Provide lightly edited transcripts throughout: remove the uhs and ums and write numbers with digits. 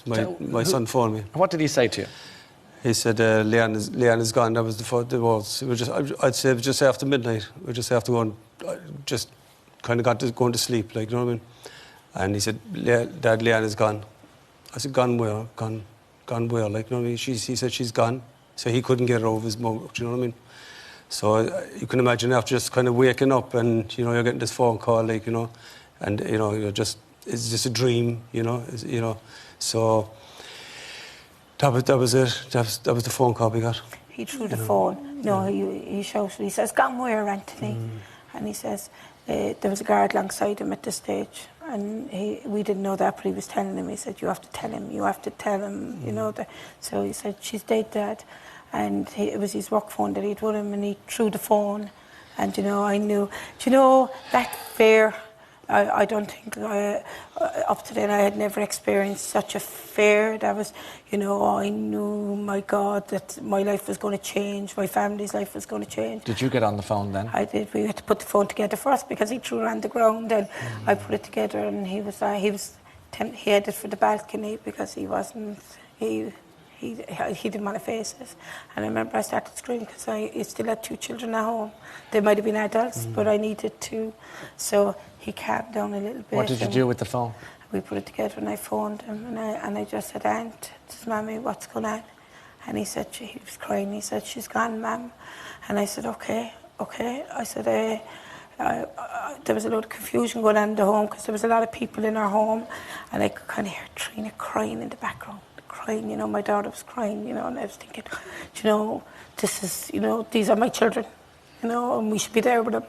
my son phoned me. What did he say to you? He said, Leanne is gone. That was the words. I'd say it was just after midnight. We just after going, just kind of going to sleep, like, you know what I mean? And he said, Dad, Leanne is gone. I said, gone where? Gone where? Like, you know what I mean? He said she's gone. So he couldn't get her over his mouth, do you know what I mean? So you can imagine after just kind of waking up and, you know, you're getting this phone call, like, you know, and, you know, it's just a dream, you know, so that was it. That was the phone call we got. He threw the phone. No, he shouted. He says, "Gone where, Anthony?" And he says, there was a guard alongside him at this stage. And we didn't know that, but he was telling him. He said, you have to tell him, you know. So he said, she's dead, Dad. And it was his work phone that he'd with him, and he threw the phone. And, you know, I knew, do you know, that fear, I don't think, up to then I had never experienced such a fear. That was, you know, I knew, my God, that my life was going to change, my family's life was going to change. Did you get on the phone then? I did. We had to put the phone together first because he threw it on the ground, and I put it together, and he headed for the balcony because he wasn't, he didn't want to face it. And I remember I started screaming because I still had 2 children at home. They might have been adults, but I needed to. So he calmed down a little bit. What did you do with the phone? We put it together, and I phoned him, and I just said, Aunt, this is Mammy, what's going on? And he said, he was crying. He said, she's gone, Ma'am. And I said, okay. I said, there was a lot of confusion going on in the home because there was a lot of people in our home, and I could kind of hear Trina crying in the background. Crying, you know, my daughter was crying, you know, and I was thinking, you know, this is, you know, these are my children, you know, and we should be there with them.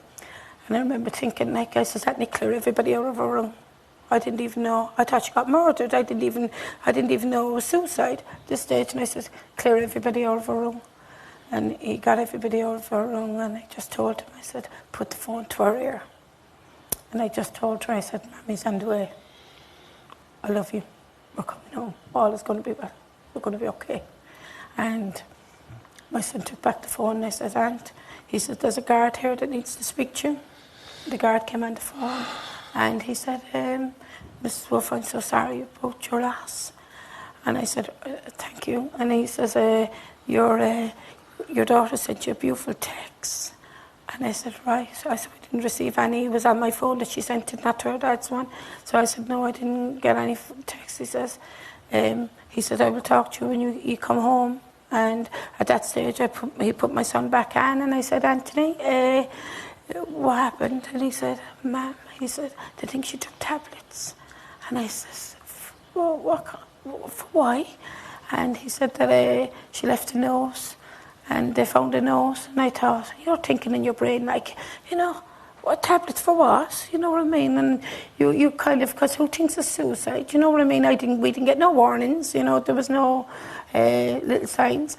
And I remember thinking, like, I said, let me clear everybody out of her room. I didn't even know. I thought she got murdered. I didn't even know it was suicide at this stage. And I said, clear everybody out of her room. And he got everybody out of her room, and I just told him, I said, put the phone to her ear. And I just told her, I said, Mammy's on the way. I love you. We're coming home. All is going to be well. We're going to be okay. And my son took back the phone, and I said, Aunt, he said, there's a guard here that needs to speak to you. The guard came on the phone, and he said, Mrs. Wolfe, I'm so sorry about your loss. And I said, thank you. And he says, your daughter sent you a beautiful text. And I said, right. So I said, we didn't receive any. It was on my phone that she sent it, not to her dad's one. So I said, no, I didn't get any text. He said, I will talk to you when you come home. And at that stage, he put my son back on, and I said, Anthony, what happened? And he said, Ma'am, he said, they think she took tablets. And I said, well, why? And he said that she left a note, and they found a note, and I thought, you're thinking in your brain, like, you know, what tablets for what? You know what I mean? And you kind of, because who thinks of suicide? You know what I mean? We didn't get no warnings, you know, there was no little signs.